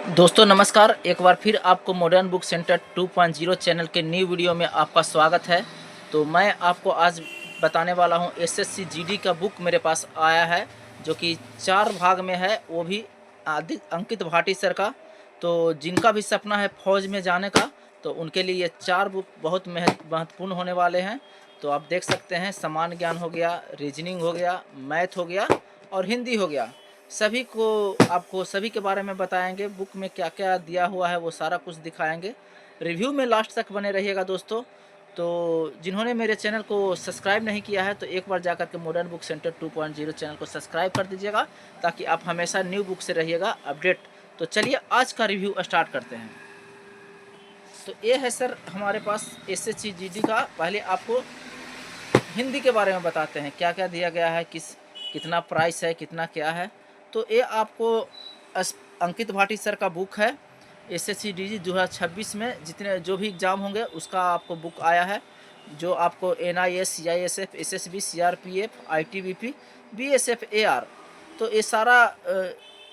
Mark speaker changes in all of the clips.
Speaker 1: दोस्तों नमस्कार। एक बार फिर आपको मॉडर्न बुक सेंटर 2.0 चैनल के न्यू वीडियो में आपका स्वागत है। तो मैं आपको आज बताने वाला हूं एसएससी जीडी का बुक मेरे पास आया है, जो कि 4 भाग में है, वो भी अंकित भाटी सर का। तो जिनका भी सपना है फौज में जाने का, तो उनके लिए ये 4 बुक बहुत महत्वपूर्ण होने वाले हैं। तो आप देख सकते हैं, सामान्य ज्ञान हो गया, रीजनिंग हो गया, मैथ हो गया और हिंदी हो गया। सभी को आपको सभी के बारे में बताएंगे। बुक में क्या क्या दिया हुआ है वो सारा कुछ दिखाएंगे। रिव्यू में लास्ट तक बने रहिएगा दोस्तों। तो जिन्होंने मेरे चैनल को सब्सक्राइब नहीं किया है, तो एक बार जाकर के मॉडर्न बुक सेंटर 2.0 चैनल को सब्सक्राइब कर दीजिएगा, ताकि आप हमेशा न्यू बुक से रहिएगा अपडेट। तो चलिए आज का रिव्यू स्टार्ट करते हैं। तो ये है सर हमारे पास एसएससी जीडी का। पहले आपको हिंदी के बारे में बताते हैं, क्या क्या दिया गया है, कितना प्राइस है, कितना क्या है। तो ये आपको अंकित भाटी सर का बुक है। एसएससी जीडी 2026 में जितने जो भी एग्ज़ाम होंगे उसका आपको बुक आया है, जो आपको NIS, CISF, SSB, CRPF, ITBP, BSF, AR, तो ये सारा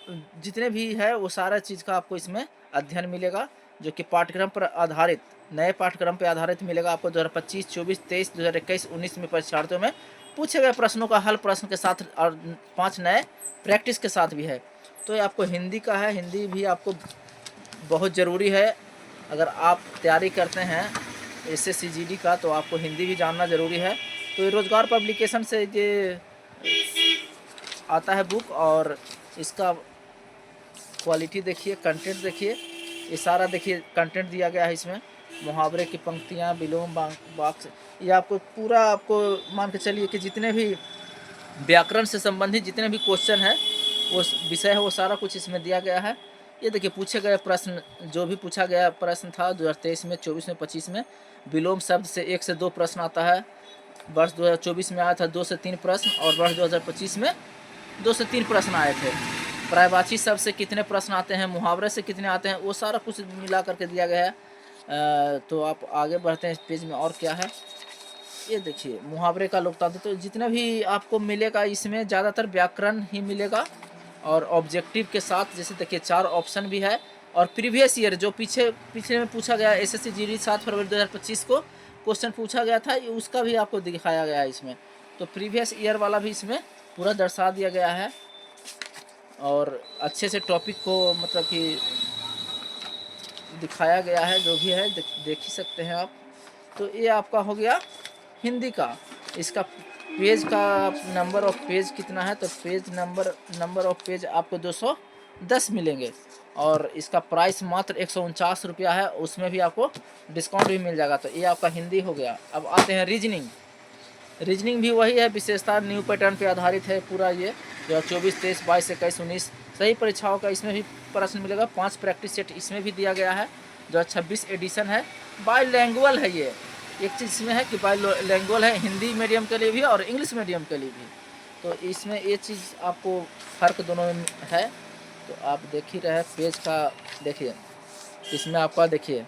Speaker 1: जितने भी है वो सारा चीज़ का आपको इसमें अध्ययन मिलेगा, जो कि पाठ्यक्रम पर आधारित, नए पाठ्यक्रम पर आधारित मिलेगा आपको। 2025, 24, 23, 2021, 19 में परीक्षार्थियों में पूछे गए प्रश्नों का हल प्रश्न के साथ और 5 नए प्रैक्टिस के साथ भी है। तो ये आपको हिंदी का है। हिंदी भी आपको बहुत ज़रूरी है। अगर आप तैयारी करते हैं एसएससी जीडी का, तो आपको हिंदी भी जानना ज़रूरी है। तो ये रोज़गार पब्लिकेशन से ये आता है बुक, और इसका क्वालिटी देखिए, कंटेंट देखिए, ये सारा देखिए कंटेंट दिया गया है इसमें। मुहावरे की पंक्तियाँ, विलोम वाक्य, ये आपको पूरा आपको मान के चलिए कि जितने भी व्याकरण से संबंधित जितने भी क्वेश्चन है, वो विषय है, वो सारा कुछ इसमें दिया गया है। ये देखिए पूछे गए प्रश्न, जो भी पूछा गया प्रश्न था 2023 में, 24 में, 25 में विलोम शब्द से 1 से 2 प्रश्न आता है। वर्ष 2024 में आया था 2 से 3 प्रश्न, और वर्ष 2025 में 2 से 3 प्रश्न आए थे। पर्यायवाची शब्द से कितने प्रश्न आते हैं, मुहावरे से कितने आते हैं, वो सारा कुछ मिला करके दिया गया है। तो आप आगे बढ़ते हैं, इस पेज में और क्या है। ये देखिए मुहावरे का लोकतंत्र। तो जितना भी आपको मिलेगा इसमें ज़्यादातर व्याकरण ही मिलेगा, और ऑब्जेक्टिव के साथ, जैसे देखिए 4 ऑप्शन भी है। और प्रीवियस ईयर जो पिछले में पूछा गया, एसएससी जीडी 7 फरवरी 2025 को क्वेश्चन पूछा गया था, उसका भी आपको दिखाया गया है इसमें। तो प्रीवियस ईयर वाला भी इसमें पूरा दर्शा दिया गया है, और अच्छे से टॉपिक को मतलब कि दिखाया गया है, जो भी है देख ही सकते हैं आप। तो ये आपका हो गया हिंदी का। इसका पेज का नंबर ऑफ पेज कितना है, तो पेज नंबर ऑफ पेज आपको 210 मिलेंगे, और इसका प्राइस मात्र 149 रुपया है। उसमें भी आपको डिस्काउंट भी मिल जाएगा। तो ये आपका हिंदी हो गया। अब आते हैं रीजनिंग। रीजनिंग भी वही है, विशेषता न्यू पैटर्न पे आधारित है पूरा। ये 2024, 23, 22, 21, 19 सही परीक्षाओं का इसमें भी प्रश्न मिलेगा। 5 प्रैक्टिस सेट इसमें भी दिया गया है। 2026 एडिशन है। बाईलैंग्वेज है ये। एक चीज़ इसमें है कि बाईलैंग्वेज है, हिंदी मीडियम के लिए भी और इंग्लिश मीडियम के लिए भी। तो इसमें ये चीज़ आपको फ़र्क दोनों में है। तो आप देख ही रहे पेज का, देखिए इसमें आपका देखिए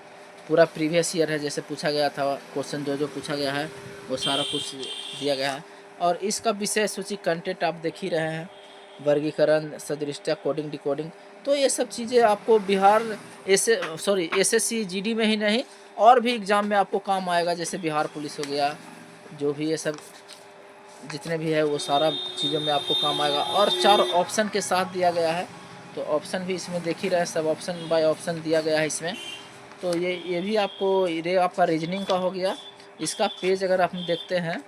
Speaker 1: पूरा प्रीवियस ईयर है, जैसे पूछा गया था क्वेश्चन, जो पूछा गया है वो सारा कुछ दिया गया है। और इसका विषय सूची कंटेंट आप देख ही रहे हैं, वर्गीकरण, सदृष्टता, कोडिंग, डिकोडिंग। तो ये सब चीज़ें आपको एसएससी जीडी में ही नहीं, और भी एग्ज़ाम में आपको काम आएगा, जैसे बिहार पुलिस हो गया, जो भी ये सब जितने भी है वो सारा चीज़ों में आपको काम आएगा। और 4 ऑप्शन के साथ दिया गया है। तो ऑप्शन भी इसमें देख ही रहे, सब ऑप्शन बाय ऑप्शन दिया गया है इसमें। तो ये भी आपको, ये आपका रीजनिंग का हो गया। इसका पेज अगर आप देखते हैं,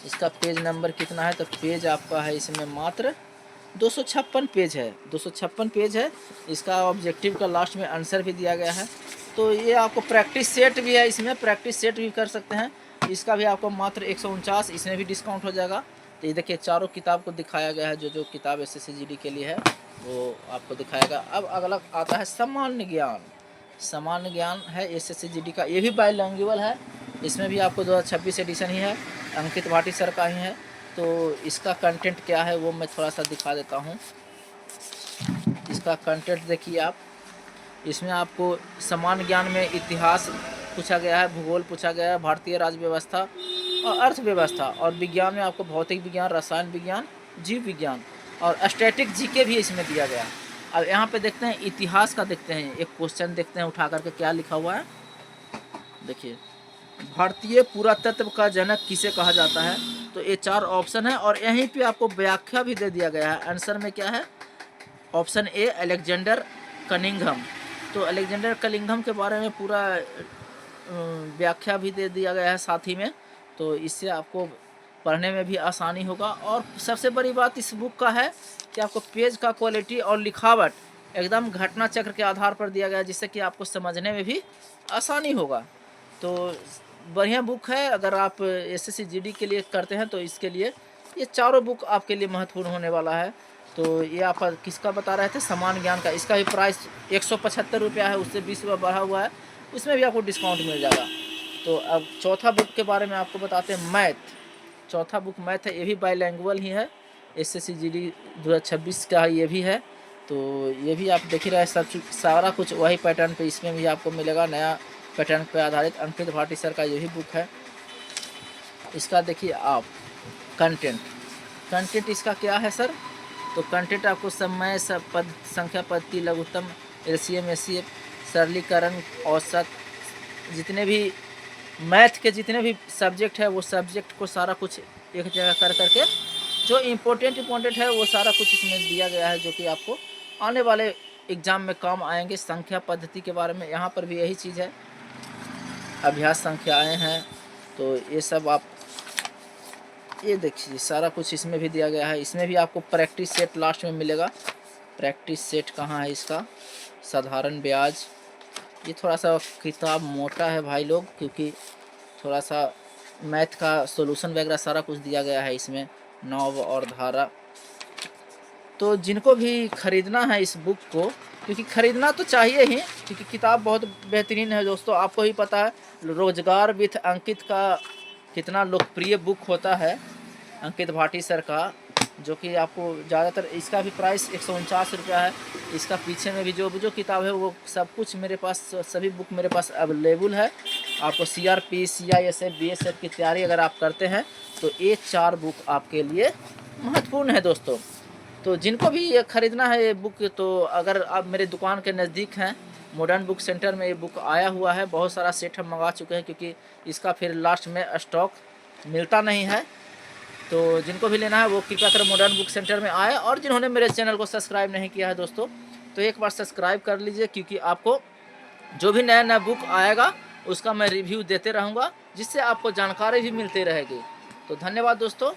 Speaker 1: इसका पेज नंबर कितना है, तो पेज आपका है इसमें मात्र 256 पेज है। 256 पेज है। इसका ऑब्जेक्टिव का लास्ट में आंसर भी दिया गया है। तो ये आपको प्रैक्टिस सेट भी है, इसमें प्रैक्टिस सेट भी कर सकते हैं। इसका भी आपको मात्र 149, इसमें भी डिस्काउंट हो जाएगा। तो ये देखिए चारों किताब को दिखाया गया है, जो किताब एसएससी जीडी के लिए है वो आपको दिखाएगा। अब अगला आता है सामान्य ज्ञान। सामान्य ज्ञान है एसएससी जीडी का, ये भी बाईलैंग्वेज है। इसमें भी आपको 2026 एडिशन ही है, अंकित भाटी सर का ही है। तो इसका कंटेंट क्या है वो मैं थोड़ा सा दिखा देता हूँ। इसका कंटेंट देखिए आप। इसमें आपको सामान्य ज्ञान में इतिहास पूछा गया है, भूगोल पूछा गया है, भारतीय राज्य व्यवस्था और अर्थव्यवस्था। और विज्ञान में आपको भौतिक विज्ञान, रसायन विज्ञान, जीव विज्ञान और स्टैटिक जीके भी इसमें दिया गया है। अब यहाँ पे देखते हैं इतिहास का, देखते हैं एक क्वेश्चन देखते हैं उठा करके क्या लिखा हुआ है। देखिए, भारतीय पुरातत्व का जनक किसे कहा जाता है। तो ये 4 ऑप्शन है और यहीं पे आपको व्याख्या भी दे दिया गया है। आंसर में क्या है, ऑप्शन ए अलेक्जेंडर कनिंघम। तो अलेक्जेंडर कनिंघम के बारे में पूरा व्याख्या भी दे दिया गया है साथ ही में, तो इससे आपको पढ़ने में भी आसानी होगा। और सबसे बड़ी बात इस बुक का है कि आपको पेज का क्वालिटी और लिखावट एकदम घटना चक्र के आधार पर दिया गया है, जिससे कि आपको समझने में भी आसानी होगा। तो बढ़िया बुक है। अगर आप एसएससी जीडी के लिए करते हैं तो इसके लिए ये चारों बुक आपके लिए महत्वपूर्ण होने वाला है। तो ये आप किसका बता रहे थे, समान ज्ञान का। इसका भी प्राइस 175 रुपया है, उससे 20 रुपया बढ़ा हुआ है, उसमें भी आपको डिस्काउंट मिल जाएगा। तो अब चौथा बुक के बारे में आपको बताते हैं, मैथ। चौथा बुक मैथ है, ये भी बाईलैंग्वेज ही है, एसएससी जीडी 2026 का ये भी है। तो ये भी आप देख ही रहे हैं, सब सारा कुछ वही पैटर्न पे इसमें भी आपको मिलेगा, नया पैटर्न पे आधारित अंकित भाटी सर का यही बुक है। इसका देखिए आप कंटेंट इसका क्या है सर। तो कंटेंट आपको समय, पद संख्या, पद्धति, लघुत्तम, एलसीएम, एचसीएफ, सरलीकरण, औसत, जितने भी मैथ के जितने भी सब्जेक्ट है वो सब्जेक्ट को सारा कुछ एक जगह कर करके जो इम्पोर्टेंट है वो सारा कुछ इसमें दिया गया है, जो कि आपको आने वाले एग्ज़ाम में काम आएंगे। संख्या पद्धति के बारे में यहाँ पर भी यही चीज़ है, अभ्यास संख्याएँ हैं। तो ये सब आप ये देखिए सारा कुछ इसमें भी दिया गया है। इसमें भी आपको प्रैक्टिस सेट लास्ट में मिलेगा। प्रैक्टिस सेट कहाँ है इसका, साधारण ब्याज। ये थोड़ा सा किताब मोटा है भाई लोग, क्योंकि थोड़ा सा मैथ का सॉल्यूशन वगैरह सारा कुछ दिया गया है इसमें, नौव और धारा। तो जिनको भी ख़रीदना है इस बुक को, क्योंकि ख़रीदना तो चाहिए ही, क्योंकि किताब बहुत बेहतरीन है दोस्तों। आपको ही पता है रोजगार विथ अंकित का कितना लोकप्रिय बुक होता है, अंकित भाटी सर का, जो कि आपको ज़्यादातर, इसका भी प्राइस 149 रुपया है। इसका पीछे में भी जो किताब है वो सब कुछ मेरे पास, सभी बुक मेरे पास अवेलेबल है। आपको सीआरपी, सीआईएसएफ, बीएसएफ की तैयारी अगर आप करते हैं तो ये 4 बुक आपके लिए महत्वपूर्ण है दोस्तों। तो जिनको भी ये ख़रीदना है ये बुक, तो अगर आप मेरे दुकान के नज़दीक हैं, मॉडर्न बुक सेंटर में ये बुक आया हुआ है। बहुत सारा सेट हम मंगा चुके हैं, क्योंकि इसका फिर लास्ट में स्टॉक मिलता नहीं है। तो जिनको भी लेना है वो कृपया कर मॉडर्न बुक सेंटर में आए। और जिन्होंने मेरे चैनल को सब्सक्राइब नहीं किया है दोस्तों, तो एक बार सब्सक्राइब कर लीजिए, क्योंकि आपको जो भी नया बुक आएगा उसका मैं रिव्यू देते रहूँगा, जिससे आपको जानकारी भी मिलती रहेगी। तो धन्यवाद दोस्तों।